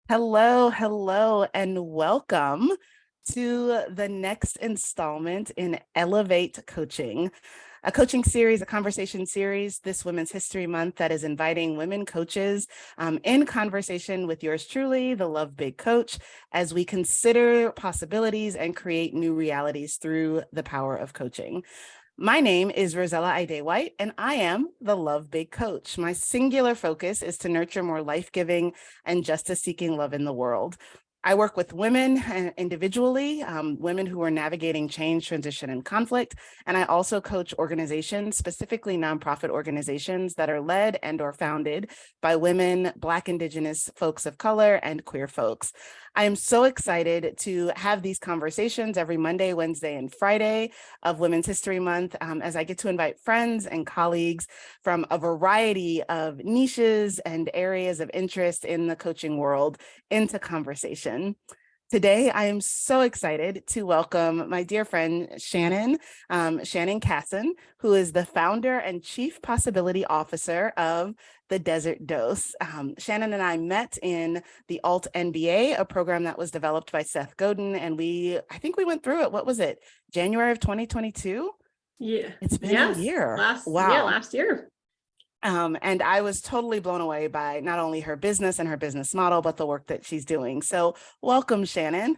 Hello, hello, and welcome to the next installment in Elevate Coaching, a coaching series, a conversation series this Women's History Month that is inviting women coaches in conversation with yours truly, the Love Big Coach, as we consider possibilities and create new realities through the power of coaching. My name is Rosella Ide White, and I am the Love Big Coach. My singular focus is to nurture more life-giving and justice-seeking love in the world. I work with women individually, women who are navigating change, transition, and conflict. And I also coach organizations, specifically nonprofit organizations that are led and or founded by women, Black, Indigenous folks of color, and queer folks. I am so excited to have these conversations every Monday, Wednesday, and Friday of Women's History Month, as I get to invite friends and colleagues from a variety of niches and areas of interest in the coaching world into conversation. Today, I am so excited to welcome my dear friend, Shannon Casson, who is the founder and chief possibility officer of the Desert Dose. Shannon and I met in the Alt MBA, a program that was developed by Seth Godin, and I think we went through it. What was it? January of 2022? Yeah. It's been a year. Last year. And I was totally blown away by not only her business and her business model, but the work that she's doing. So welcome, Shannon.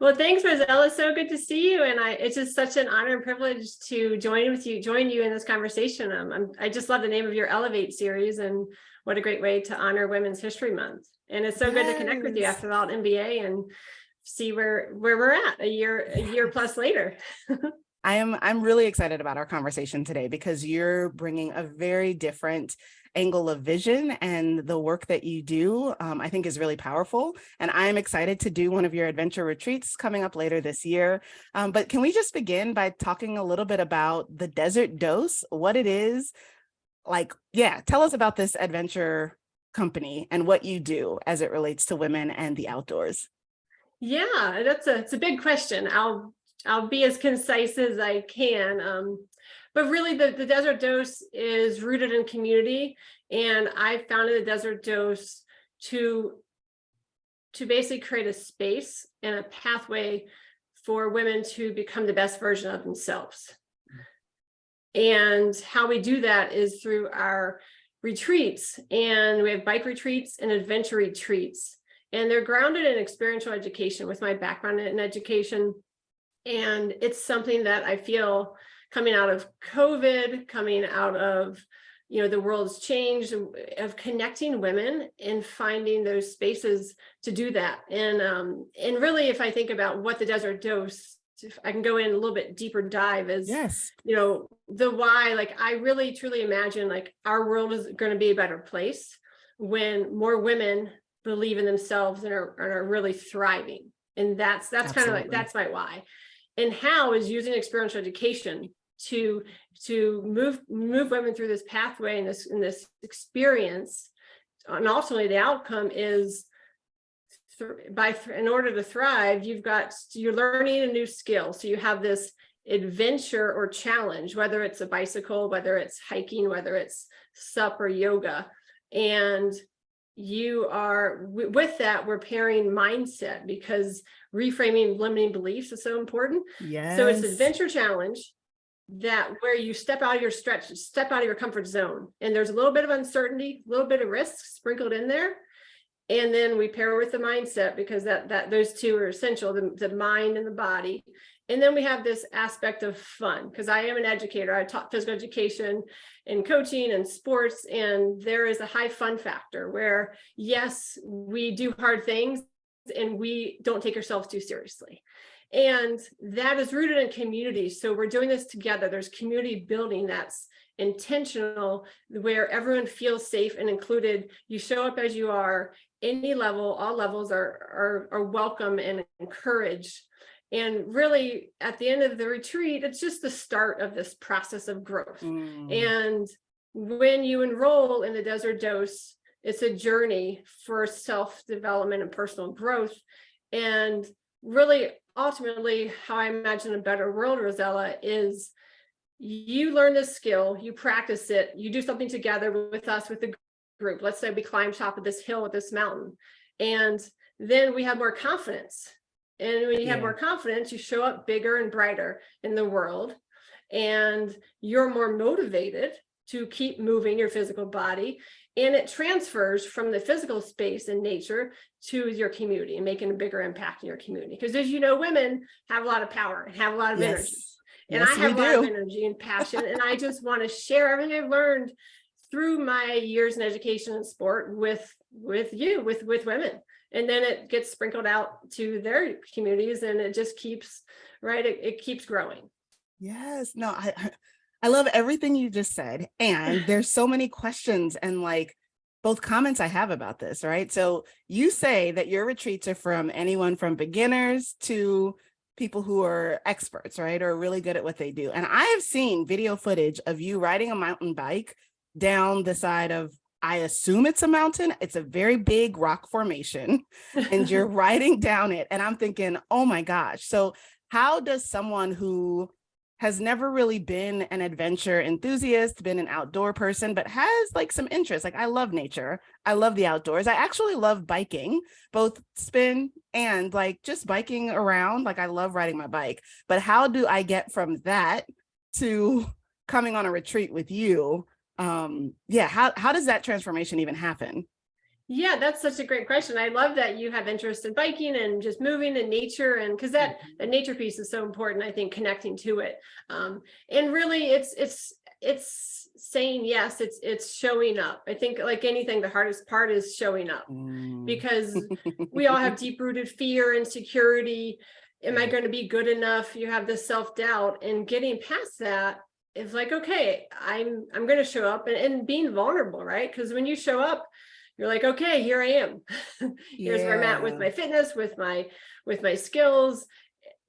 Well, thanks, Rosella. It's so good to see you. And it's just such an honor and privilege to join you in this conversation. I just love the name of your Elevate series, and what a great way to honor Women's History Month. And it's so good to connect with you after the Alt MBA and see where we're at a year plus later. I'm really excited about our conversation today because you're bringing a very different angle of vision, and the work that you do, I think, is really powerful. And I'm excited to do one of your adventure retreats coming up later this year. But can we just begin by talking a little bit about the Desert Dose, what it is? Tell us about this adventure company and what you do as it relates to women and the outdoors. Yeah, it's a big question. I'll be as concise as I can. But really, the Desert Dose is rooted in community, and I founded the Desert Dose to basically create a space and a pathway for women to become the best version of themselves. And how we do that is through our retreats, and we have bike retreats and adventure retreats, and they're grounded in experiential education with my background in education. And it's something that I feel coming out of COVID, coming out of, the world's changed, of connecting women and finding those spaces to do that. And really, if I think about what the Desert Dose, if I can go in a little bit deeper dive, is, yes, the why. Like, I really truly imagine our world is going to be a better place when more women believe in themselves and are really thriving. And that's kind of that's my why. And how is using experiential education to move women through this pathway and this experience. And ultimately, the outcome is in order to thrive, you're learning a new skill. So you have this adventure or challenge, whether it's a bicycle, whether it's hiking, whether it's sup or yoga, and with that, we're pairing mindset, because reframing limiting beliefs is so important. Yes. So it's adventure challenge where you step out of your comfort zone, and there's a little bit of uncertainty, a little bit of risk sprinkled in there. And then we pair with the mindset, because that those two are essential, the mind and the body. And then we have this aspect of fun, because I am an educator. I taught physical education and coaching and sports, and there is a high fun factor where, yes, we do hard things and we don't take ourselves too seriously. And that is rooted in community. So we're doing this together. There's community building that's intentional, where everyone feels safe and included. You show up as you are, any level, all levels are welcome and encouraged. And really, at the end of the retreat, it's just the start of this process of growth. And when you enroll in the Desert Dose, it's a journey for self-development and personal growth. And really, ultimately, how I imagine a better world, Rosella, is you learn this skill, you practice it, you do something together with us, with the group. Let's say we climb top of this hill with this mountain. And then we have more confidence. And when you have Yeah. more confidence, you show up bigger and brighter in the world, and you're more motivated to keep moving your physical body. And it transfers from the physical space in nature to your community and making a bigger impact in your community. Because as you know, women have a lot of power and have a lot of energy. Yes. And Yes, I have we a lot of do. energy and passion. And I just want to share everything I've learned through my years in education and sport with women. And then it gets sprinkled out to their communities, and it just keeps, right, it keeps growing. Yes. No, I love everything you just said. And there's so many questions and like both comments I have about this, right? So you say that your retreats are from anyone from beginners to people who are experts, right? Or really good at what they do. And I have seen video footage of you riding a mountain bike down the side of, I assume it's a mountain. It's a very big rock formation and you're riding down it. And I'm thinking, oh my gosh. So how does someone who has never really been an adventure enthusiast, been an outdoor person, but has like some interest. Like I love nature. I love the outdoors. I actually love biking, both spin and like just biking around. Like I love riding my bike, but how do I get from that to coming on a retreat with you? Yeah. How does that transformation even happen? Yeah, that's such a great question. I love that you have interest in biking and just moving in nature, and because that nature piece is so important, I think, connecting to it. And really it's saying yes, it's showing up. I think like anything, the hardest part is showing up, because we all have deep-rooted fear, insecurity. Am I going to be good enough? You have this self-doubt, and getting past that is like, okay, I'm going to show up, and being vulnerable, right? Because when you show up, you're like, okay, here I am. Here's where I'm at with my fitness, with my skills.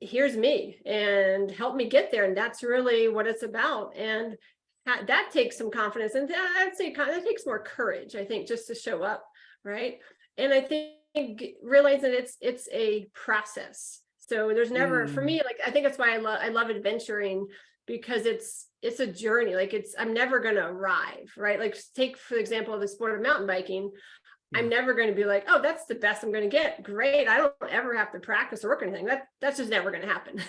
Here's me, and help me get there. And that's really what it's about. And that takes some confidence. And I'd say that takes more courage, I think, just to show up, right? And I think realizing it's a process. So there's never, for me, like, I think that's why I love adventuring, because it's a journey. Like I'm never going to arrive, right? Like take, for example, the sport of mountain biking. I'm never going to be like, oh, that's the best I'm going to get. Great. I don't ever have to practice or work or anything. That's just never going to happen.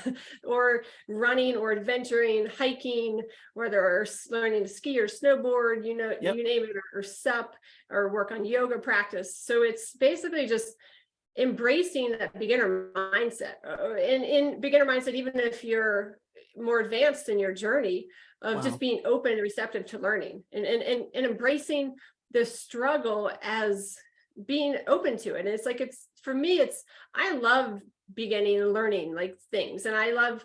Or running or adventuring, hiking, whether it's learning to ski or snowboard, you name it, or sup, or work on yoga practice. So it's basically just embracing that beginner mindset. And in beginner mindset, even if you're more advanced in your journey, of just being open and receptive to learning, and embracing the struggle as being open to it. And it's like, for me, I love beginning and learning like things. And I love,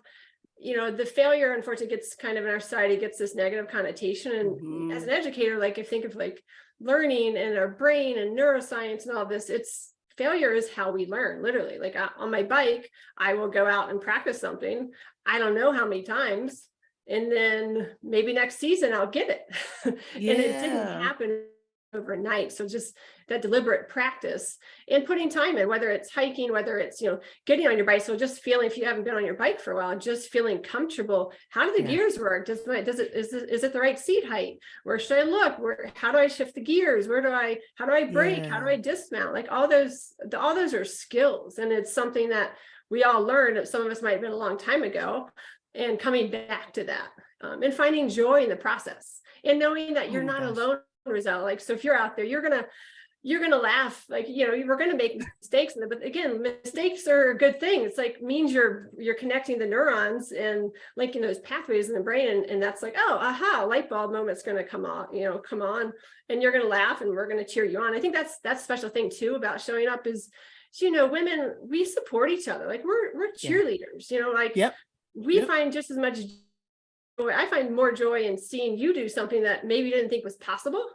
the failure, unfortunately, gets kind of in our society, gets this negative connotation. And as an educator, like I think of like learning and our brain and neuroscience and all this, failure is how we learn, literally. Like on my bike, I will go out and practice something. I don't know how many times. And then maybe next season I'll get it. And it didn't happen overnight. So just that deliberate practice and putting time in, whether it's hiking, whether it's, getting on your bike. So just feeling, if you haven't been on your bike for a while, just feeling comfortable. How do the gears work? Is it the right seat height? Where should I look? How do I shift the gears? How do I brake? How do I dismount? Like all those are skills. And it's something that we all learned. Some of us might have been a long time ago, and coming back to that, and finding joy in the process, and knowing that you're not alone. Result, like, so if you're out there, you're gonna laugh, like, we're gonna make mistakes, but again, mistakes are a good thing. It's like means you're connecting the neurons and linking those pathways in the brain, and that's like, oh, aha, light bulb moment's gonna come on, and you're gonna laugh, and we're gonna cheer you on. I think that's a special thing too about showing up is, women, we support each other. Like we're cheerleaders, we find just as much joy. I find more joy in seeing you do something that maybe you didn't think was possible,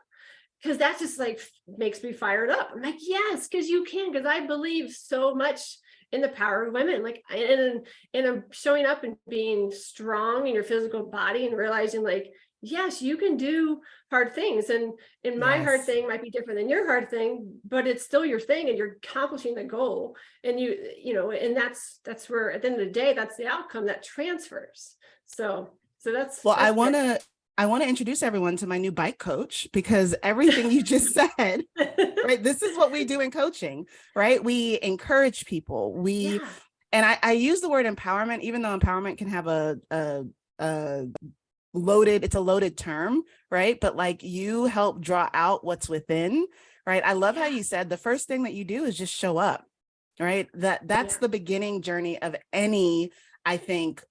because that just like makes me fired up. I'm like, yes, because you can, because I believe so much in the power of women, like, and showing up and being strong in your physical body, and realizing like, yes, you can do hard things, and my hard thing might be different than your hard thing, but it's still your thing, and you're accomplishing the goal, and and that's where at the end of the day, that's the outcome that transfers. So that's I want to I want to introduce everyone to my new bike coach, because everything you just said, right? This is what we do in coaching, right? We encourage people. Yeah, And I use the word empowerment, even though empowerment can have a it's a loaded term, right? But like, you help draw out what's within, right? I love how yeah, you said the first thing that you do is just show up, right? That's yeah, the beginning journey of any, I think,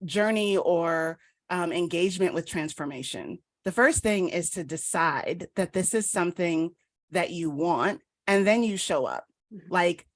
journey or engagement with transformation. The first thing is to decide that this is something that you want, and then you show up. mhm, Like,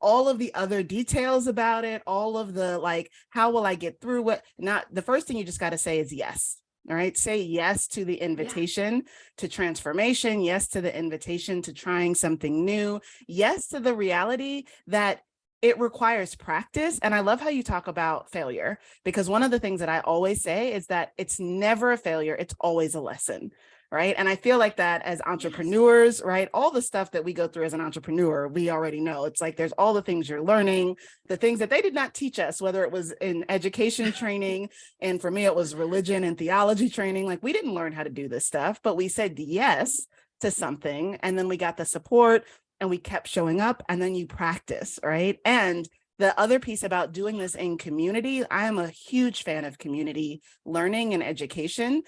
all of the other details about it, all of the like, how will I get through what, not the first thing you just got to say is yes. All right. Say yes to the yeah, invitation to transformation. Yes to the invitation to trying something new. Yes to the reality that it requires practice. And I love how you talk about failure, because one of the things that I always say is that it's never a failure, it's always a lesson. Right. And I feel like that as yes, entrepreneurs, right? All the stuff that we go through as an entrepreneur, we already know. It's like there's all the things you're learning, the things that they did not teach us, whether it was in education training. And for me, it was religion and theology training. Like, we didn't learn how to do this stuff, but we said yes to something. And then we got the support and we kept showing up, and then you practice, right? And the other piece about doing this in community, I am a huge fan of community learning and education,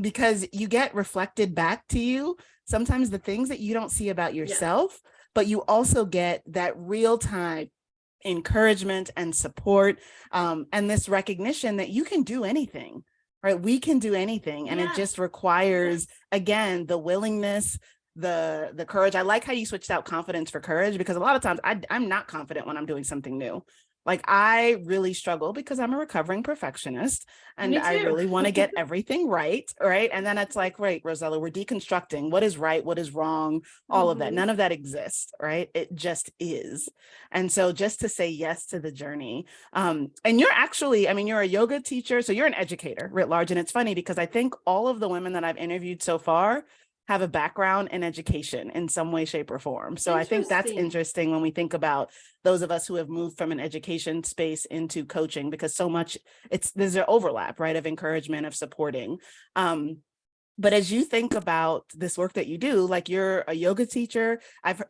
because you get reflected back to you sometimes the things that you don't see about yes, yourself, but you also get that real time encouragement and support, and this recognition that you can do anything, right? We can do anything, and it yes, just requires, yes, again, the willingness, the courage. I like how you switched out confidence for courage, because a lot of times I'm not confident when I'm doing something new. Like, I really struggle because I'm a recovering perfectionist, and me I too. really want to get everything right. Right. And then it's like, right, Rosella, we're deconstructing what is right, what is wrong, all of that. Mhm. None of that exists. Right. It just is. And so just to say yes to the journey. And you're actually, I mean, you're a yoga teacher, so you're an educator writ large. And it's funny because I think all of the women that I've interviewed so far have a background in education in some way, shape, or form. So I think that's Interesting. interesting when we think about those of us who have moved from an education space into coaching, because so much there's an overlap, right, of encouragement, of supporting. But as you think about this work that you do, like, you're a yoga teacher,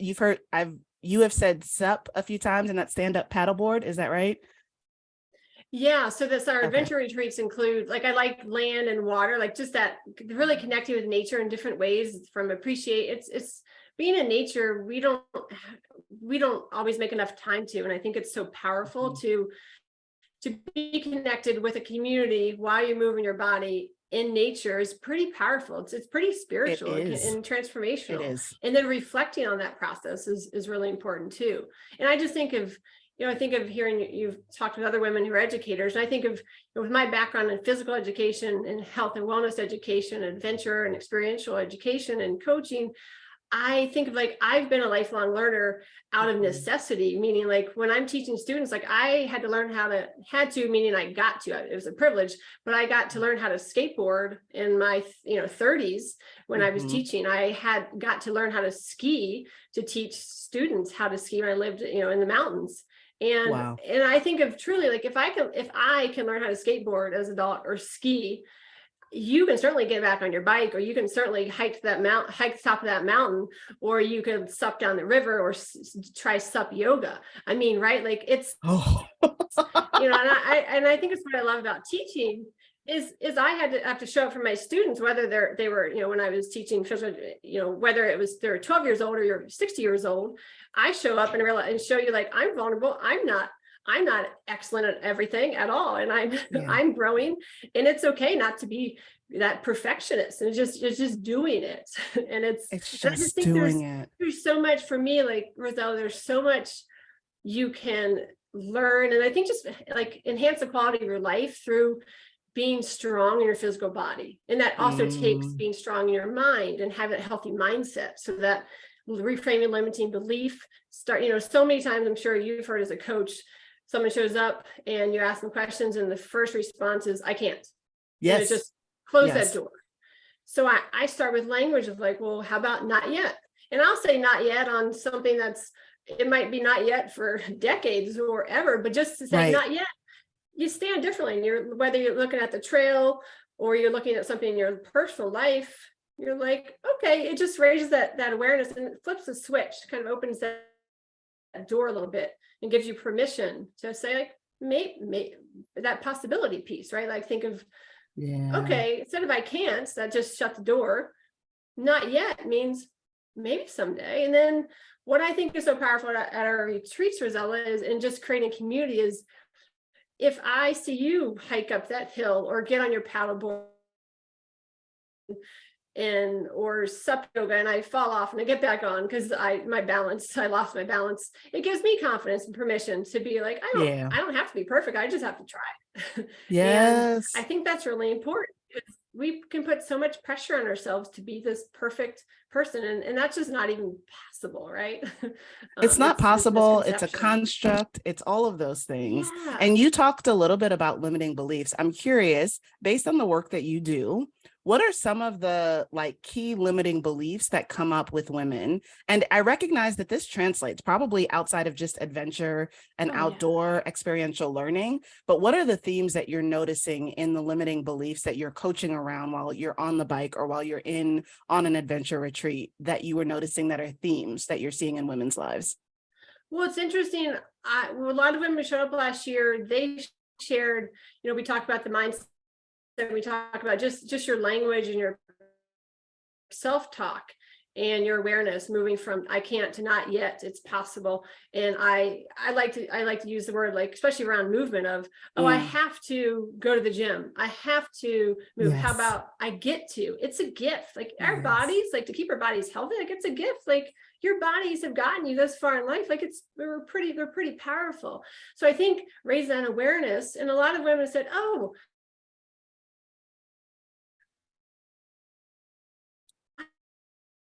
you have said SUP a few times, and that stand up paddleboard. Is that right? Yeah, so this our Okay. adventure retreats include, like, I like land and water, like just that really connecting with nature in different ways. From appreciate it's being in nature, we don't always make enough time to, and I think it's so powerful Mhm. to be connected with a community while you're moving your body in nature is pretty powerful. It's pretty It spiritual is. and It transformational. is. And then reflecting on that process is really important too. And I just think of, I think of hearing you've talked with other women who are educators. And I think of, with my background in physical education and health and wellness education, adventure and experiential education and coaching, I think of, like, I've been a lifelong learner out of Mhm. necessity, meaning, like, when I'm teaching students, like, I had to learn meaning I got to, it was a privilege, but I got to learn how to skateboard in my, 30s. When I was Mhm. teaching, I had got to learn how to ski to teach students how to ski when I lived, in the mountains. And, Wow. and I think of, truly, like, if I can learn how to skateboard as an adult or ski, you can certainly get back on your bike, or you can certainly hike the top of that mountain, or you could sup down the river, or try sup yoga. I mean, right? Like, it's, Oh. and I think it's what I love about teaching is I have to show up for my students, whether they were, when I was teaching physical, whether it was they're 12 years old or you're 60 years old, I show up and realize and show you, like, I'm vulnerable. I'm not excellent at everything at all. And I'm Yeah. I'm growing, and it's okay not to be that perfectionist, and it's just doing it. And It's I just just think doing it. there's so much for me, like, Roselle, there's so much you can learn. And I think just, like, enhance the quality of your life through being strong in your physical body. And that also takes Mm. being strong in your mind and have a healthy mindset, so that reframing limiting belief start, so many times I'm sure you've heard as a coach, someone shows up and you ask them questions and the first response is, I can't. And it Yes. just close that Yes. door. So I start with language of, like, well, how about not yet? And I'll say not yet on something it might be not yet for decades or ever, but just to say Right. not yet, you stand differently. And whether you're looking at the trail or you're looking at something in your personal life, you're like, okay, it just raises that awareness and it flips the switch, kind of opens that door a little bit and gives you permission to say, like, maybe that possibility piece, right? Like, think of, okay, instead of I can't, that just shut the door. Not yet means maybe someday. And then what I think is so powerful at our retreats, Rosella, is in just creating community is, if I see you hike up that hill or get on your paddleboard or sup yoga and I fall off and I get back on because I lost my balance, it gives me confidence and permission to be like, I don't have to be perfect, I just have to try. And I think that's really important, because we can put so much pressure on ourselves to be this perfect person, and that's just not even possible, right? It's not possible. It's a construct. It's all of those things. Yeah. And you talked a little bit about limiting beliefs. I'm curious, based on the work that you do, what are some of the key limiting beliefs that come up with women? And I recognize that this translates probably outside of just adventure and outdoor experiential learning, but what are the themes that you're noticing in the limiting beliefs that you're coaching around while you're on the bike or while you're on an adventure retreat that you were noticing that are themes that you're seeing in women's lives? Well, it's interesting. A lot of women showed up last year. They shared, we talked about the mindset. We talk about just your language and your self-talk and your awareness, moving from I can't to not yet, it's possible. And I like to use the word, like, especially around movement, of, I have to go to the gym, I have to move. How about I get to? It's a gift. Like, our bodies, like, to keep our bodies healthy, like, it's a gift. Like, your bodies have gotten you this far in life. Like, they're pretty powerful. So I think raise that awareness. And a lot of women said,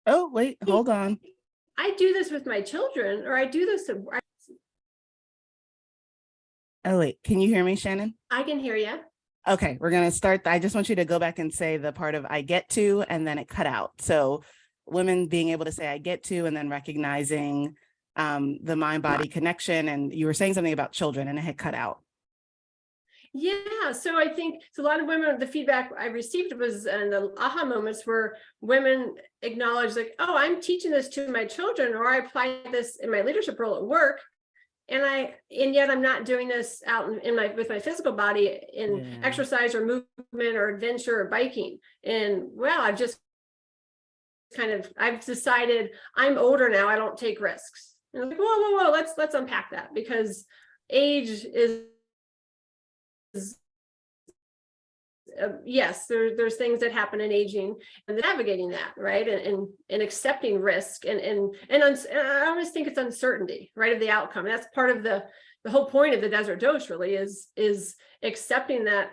Oh, wait, hold on. I do this with my children, or I do this. Oh, wait, can you hear me, Shannon? I can hear you. Okay, we're going to start. I just want you to go back and say the part of I get to, and then it cut out. So women being able to say I get to, and then recognizing the mind-body connection. And you were saying something about children and it had cut out. Yeah, so I think a lot of women, the feedback I received was, and the aha moments were, women acknowledge, like, I'm teaching this to my children, or I apply this in my leadership role at work, and yet I'm not doing this out with my physical body in exercise or movement or adventure or biking. And I've just I've decided I'm older now, I don't take risks. And I'm like, whoa, let's unpack that, because age is yes, there's things that happen in aging, and navigating that, right, and accepting risk, and I always think it's uncertainty, right, of the outcome. That's part of the whole point of the Desert Dose, really, is accepting that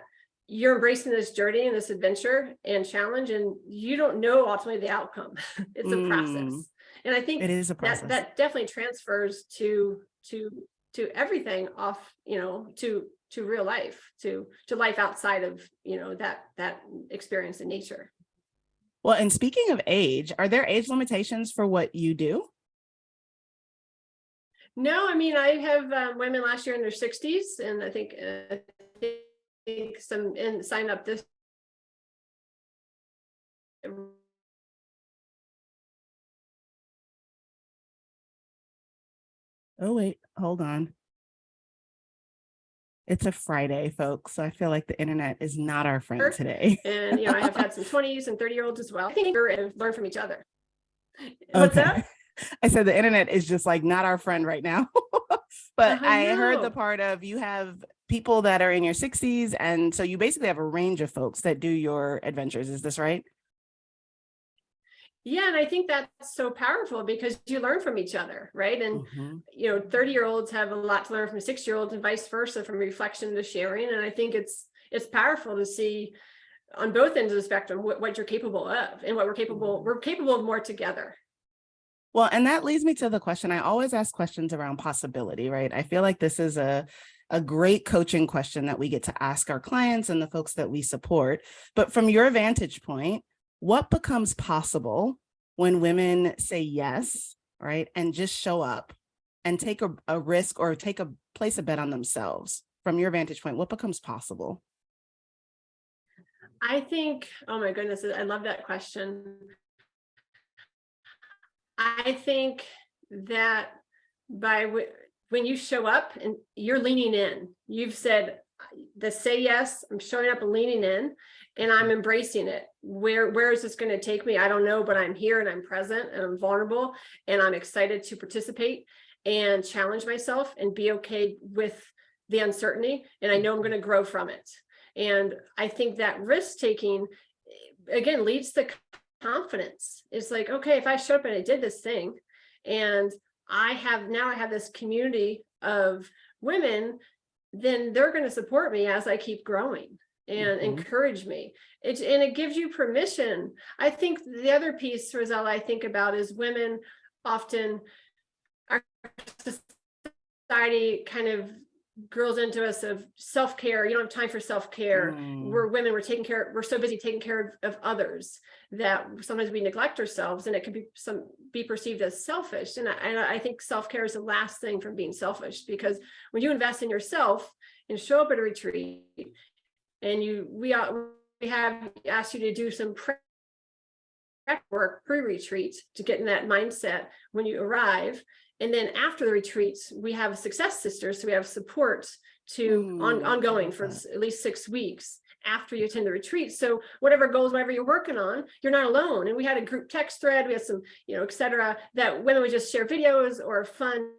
you're embracing this journey and this adventure and challenge, and you don't know ultimately the outcome. It's a process, and I think it is a process that definitely transfers to everything, off, to real life, to life outside of, that experience in nature. Well, and speaking of age, are there age limitations for what you do? No, I mean, I have women last year in their 60s, and I think some signed up this. Oh, wait, hold on. It's a Friday, folks, so I feel like the internet is not our friend today. And, I have had some 20s and 30-year-olds as well. I think we're learn from each other. What's that? I said the internet is just not our friend right now. But I heard the part of, you have people that are in your 60s, and so you basically have a range of folks that do your adventures. Is this right? Yeah, and I think that's so powerful, because you learn from each other, right? And 30-year-olds have a lot to learn from 60-year-olds, and vice versa, from reflection to sharing. And I think it's powerful to see on both ends of the spectrum what you're capable of, and what we're capable of more together. Well, and that leads me to the question. I always ask questions around possibility, right? I feel like this is a great coaching question that we get to ask our clients and the folks that we support. But from your vantage point, what becomes possible when women say yes, right, and just show up and take a risk, or place a bet on themselves? From your vantage point, what becomes possible? I think, oh my goodness, I love that question. I think that when you show up and you're leaning in, you've said the say yes, I'm showing up and leaning in, and I'm embracing it. Where is this going to take me? I don't know, but I'm here and I'm present and I'm vulnerable and I'm excited to participate and challenge myself and be okay with the uncertainty. And I know I'm going to grow from it. And I think that risk taking, again, leads to confidence. It's like, okay, if I show up and I did this thing, and I have this community of women, then they're going to support me as I keep growing and encourage me. And it gives you permission. I think the other piece, Rosella, I think about is women often, our society kind of girls into us of self-care. You don't have time for self-care. We're women, we're so busy taking care of others that sometimes we neglect ourselves, and it can be perceived as selfish. And I think self-care is the last thing from being selfish, because when you invest in yourself and show up at a retreat, and we have asked you to do some prep work pre-retreat to get in that mindset when you arrive. And then after the retreats, we have Success Sisters. So we have support to ongoing for at least 6 weeks after you attend the retreat. So whatever goals, whatever you're working on, you're not alone. And we had a group text thread, we had some, et cetera, that women would just share videos or fun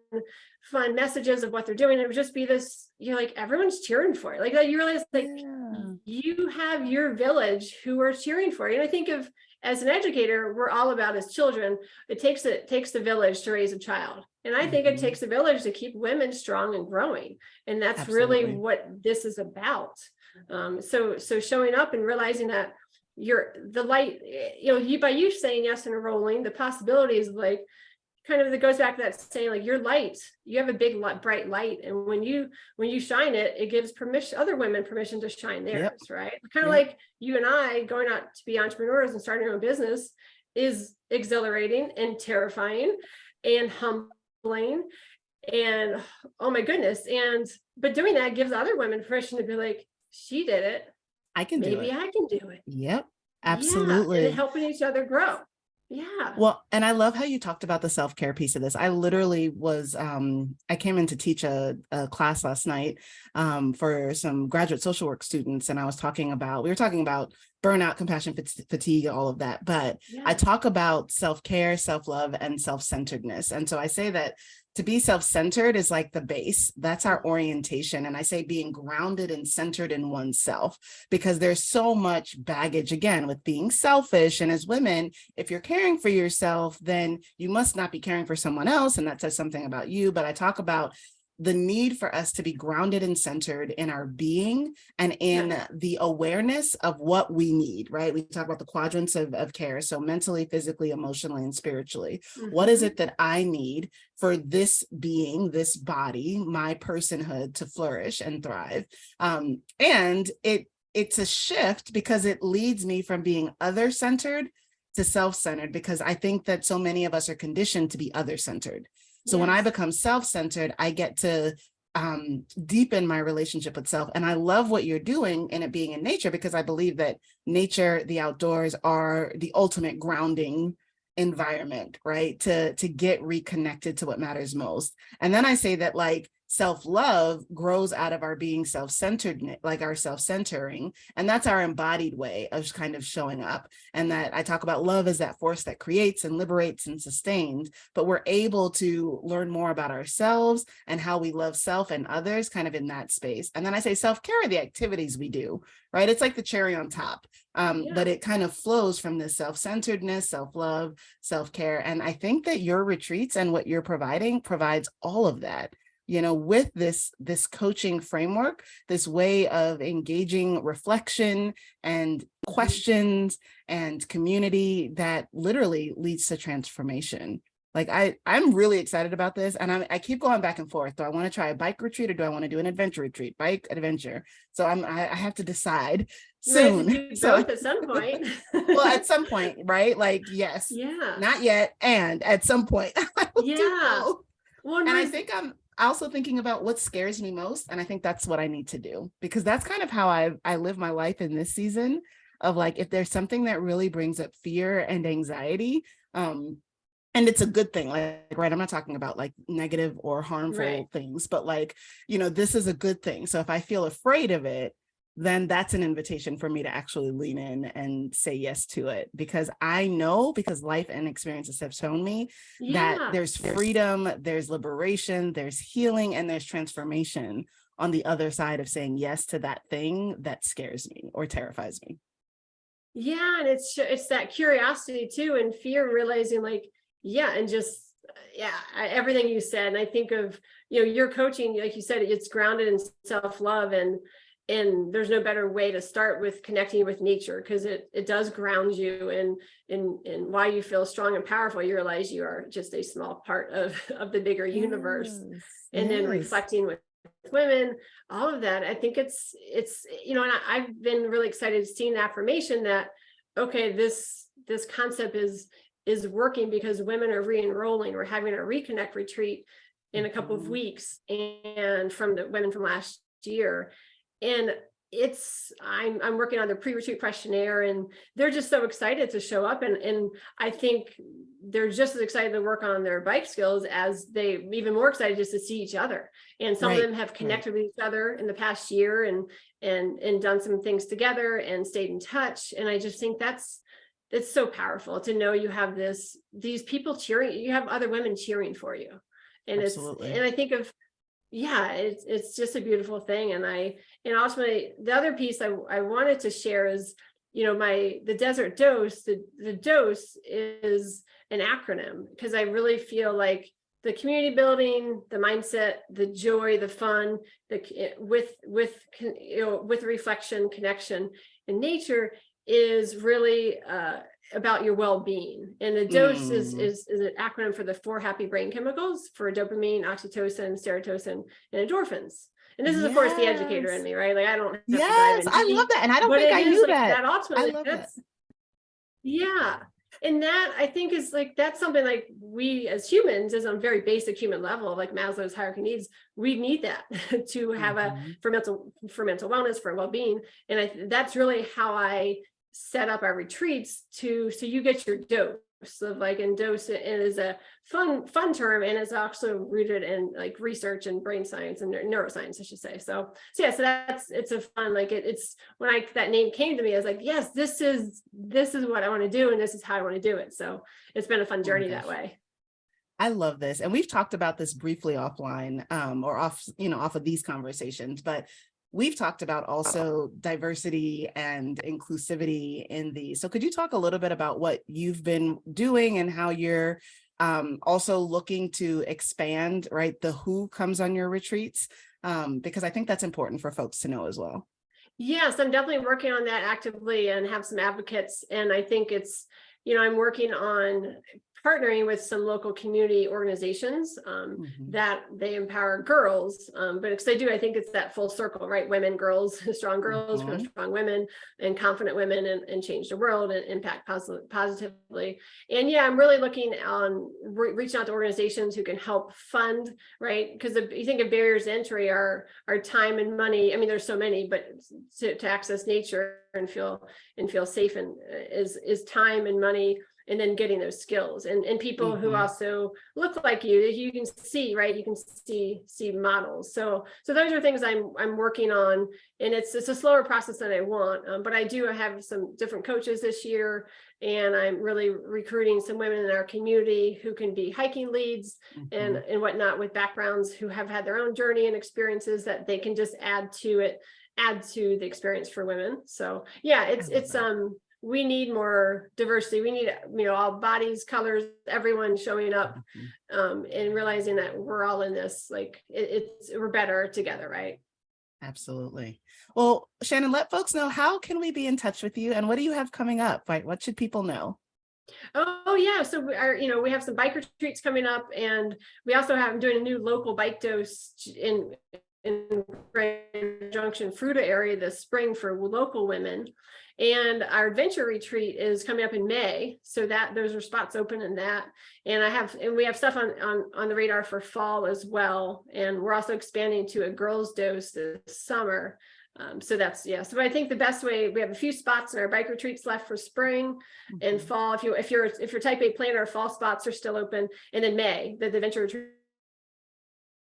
messages of what they're doing. It would just be this, like, everyone's cheering for you. Like, you realize, like, you have your village who are cheering for you. And I think as an educator, we're all about, as children, it takes the village to raise a child. And I think it takes a village to keep women strong and growing. And that's really what this is about. So showing up and realizing that you're the light, by you saying yes and enrolling, the possibilities, like, kind of, that goes back to that saying, like, you're light, you have a big bright light, and when you shine it, it gives other women permission to shine theirs. Right, kind of like you and I going out to be entrepreneurs and starting our own business is exhilarating and terrifying and humbling, and oh my goodness, but doing that gives other women permission to be like, she did it, I can do it, maybe I can do it. Yep, absolutely. And helping each other grow. Yeah. Well, and I love how you talked about the self-care piece of this. I literally was, I came in to teach a class last night for some graduate social work students. And we were talking about burnout, compassion, fatigue, all of that. But I talk about self-care, self-love, and self-centeredness. And so I say that to be self-centered is like the base. That's our orientation. And I say being grounded and centered in oneself, because there's so much baggage, again, with being selfish. And as women, if you're caring for yourself, then you must not be caring for someone else. And that says something about you. But I talk about the need for us to be grounded and centered in our being and in the awareness of what we need, right? We talk about the quadrants of care. So mentally, physically, emotionally, and spiritually. What is it that I need for this being, this body, my personhood to flourish and thrive? And it's a shift, because it leads me from being other-centered to self-centered, because I think that so many of us are conditioned to be other-centered. So when I become self-centered, I get to deepen my relationship with self. And I love what you're doing in it being in nature, because I believe that nature, the outdoors, are the ultimate grounding environment, right? To get reconnected to what matters most. And then I say that, like, self-love grows out of our being self-centered, like our self-centering. And that's our embodied way of kind of showing up. And that I talk about love as that force that creates and liberates and sustains, but we're able to learn more about ourselves and how we love self and others kind of in that space. And then I say self-care are the activities we do, right? It's like the cherry on top, but it kind of flows from this self-centeredness, self-love, self-care. And I think that your retreats and what you're providing provides all of that. With this coaching framework, this way of engaging reflection and questions and community that literally leads to transformation. Like, I'm really excited about this, and I keep going back and forth. Do I want to try a bike retreat, or do I want to do an adventure retreat? Bike, adventure. So I have to decide soon. You do both at some point. Well, at some point, right? Like, yes. Yeah. Not yet, and at some point. Yeah. Well, and I think I'm also thinking about what scares me most. And I think that's what I need to do, because that's kind of how I live my life in this season. of like, if there's something that really brings up fear and anxiety, and it's a good thing, like, right, I'm not talking about like negative or harmful things, but like, this is a good thing. So if I feel afraid of it, then that's an invitation for me to actually lean in and say yes to it, because I know, because life and experiences have shown me that there's freedom, there's liberation, there's healing, and there's transformation on the other side of saying yes to that thing that scares me or terrifies me. Yeah, and it's that curiosity too, and fear, realizing like, and just everything you said. And I think of, your coaching, like you said, it's grounded in self-love, and there's no better way to start with connecting with nature, because it does ground you, and why you feel strong and powerful. You realize you are just a small part of the bigger universe. And then reflecting with women, all of that, I think it's and I've been really excited seeing the affirmation that, okay, this concept is working, because women are re-enrolling. We're having a reconnect retreat in a couple of weeks, and from the women from last year. And I'm working on the pre-retreat questionnaire, and they're just so excited to show up. And I think they're just as excited to work on their bike skills as they even more excited just to see each other. And some of them have connected with each other in the past year, and done some things together and stayed in touch. And I just think it's so powerful to know you have these people cheering, you have other women cheering for you. And I think of, it's just a beautiful thing. And ultimately, the other piece I wanted to share is, the desert dose, the dose is an acronym, because I really feel like the community building, the mindset, the joy, the fun, with reflection, connection, and nature is really about your well-being. And the dose is an acronym for the 4 happy brain chemicals, for dopamine, oxytocin, serotonin, and endorphins. And this is, of course, the educator in me, right? Like, I don't have to dive in deep, I love that. And I don't think I knew that. Ultimately, and that, I think, is like, that's something like we as humans, as on a very basic human level, like Maslow's hierarchy needs, we need that to have for mental wellness, for well-being. And that's really how I set up our retreats, so you get your dose of like, and dose it is a fun term, and it's also rooted in like research and brain science and neuroscience, I should say. So it's a fun, like, it's when that name came to me, I was like, yes, this is what I want to do, and this is how I want to do it. So it's been a fun journey that way. I love this. And we've talked about this briefly offline, or off of these conversations, but we've talked about also diversity and inclusivity in these. So could you talk a little bit about what you've been doing and how you're also looking to expand, right, the who comes on your retreats? Because I think that's important for folks to know as well. Yes, I'm definitely working on that actively, and have some advocates. And I think it's, I'm working on partnering with some local community organizations that they empower girls. But because I think it's that full circle, right? Women, girls, strong girls, strong women, and confident women, and change the world and impact positively. And I'm really looking on reaching out to organizations who can help fund, right? Because you think of barriers to entry are time and money. I mean, there's so many, but to access nature and feel safe, and is time and money, and then getting those skills, and people who also look like you can see, right? You can see models. So those are things I'm working on, and it's a slower process than I want, but I do have some different coaches this year, and I'm really recruiting some women in our community who can be hiking leads and whatnot, with backgrounds, who have had their own journey and experiences that they can just add to the experience for women. So it's we need more diversity. We need, all bodies, colors, everyone showing up, and realizing that we're all in this, like, we're better together, right? Absolutely. Well, Shannon, let folks know, how can we be in touch with you, and what do you have coming up? Right? What should people know? Oh yeah. So we have some bike retreats coming up, and we also have doing a new local bike dose in Grand Junction, Fruita area this spring for local women. And our adventure retreat is coming up in May, so that those are spots open in that. And we have stuff on the radar for fall as well. And we're also expanding to a girls' dose this summer, So that's, yeah. So I think the best way, we have a few spots in our bike retreats left for spring and fall. If you're type A planner, fall spots are still open. And in May, the adventure retreat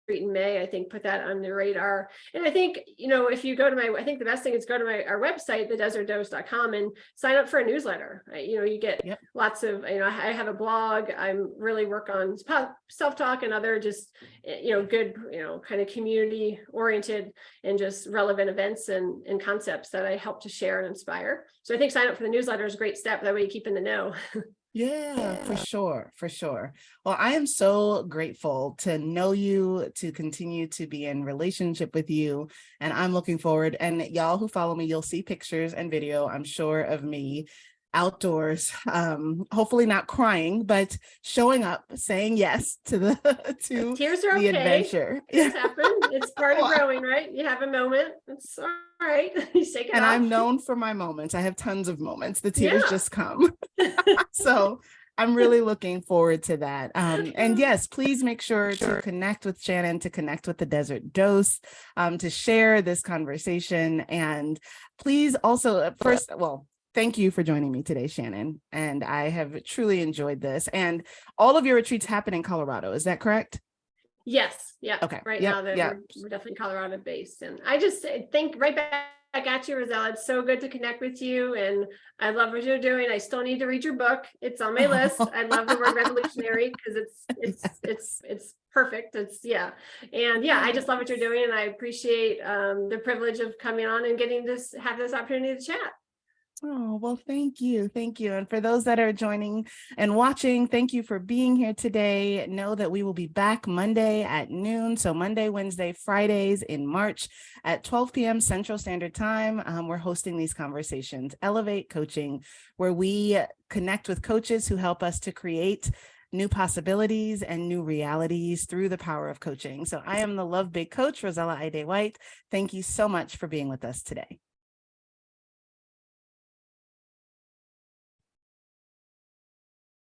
in May, I think, put that on the radar. And I think, if you go to I think the best thing is go to our website, thedesertdose.com, and sign up for a newsletter. You get lots of, I have a blog. I'm really work on self-talk and other just, good, kind of community oriented and just relevant events and concepts that I help to share and inspire. So I think sign up for the newsletter is a great step. That way you keep in the know. Yeah, for sure. For sure. Well, I am so grateful to know you, to continue to be in relationship with you. And I'm looking forward. And y'all who follow me, you'll see pictures and video, I'm sure, of me outdoors, hopefully not crying, but showing up, saying yes to the Tears are the okay. adventure. Tears happen. It's part of growing, right? You have a moment. It's all right. You shake it And off. I'm known for my moments. I have tons of moments. The tears just come. So I'm really looking forward to that. And yes, please make sure to connect with Shannon, to connect with the Desert Dose, to share this conversation. And please also, first, well, thank you for joining me today, Shannon. And I have truly enjoyed this. And all of your retreats happen in Colorado. Is that correct? Yes. Yeah. Okay. Right now we're definitely Colorado based. And I just think right back at you, Rosella. It's so good to connect with you. And I love what you're doing. I still need to read your book. It's on my list. I love the word revolutionary because it's perfect. And I just love what you're doing. And I appreciate the privilege of coming on and getting have this opportunity to chat. Oh, well, thank you. Thank you. And for those that are joining and watching, thank you for being here today. Know that we will be back Monday at noon. So Monday, Wednesday, Fridays in March at 12 p.m. Central Standard Time. We're hosting these conversations, Elevate Coaching, where we connect with coaches who help us to create new possibilities and new realities through the power of coaching. So I am the Love Big Coach, Rosella Ide White. Thank you so much for being with us today.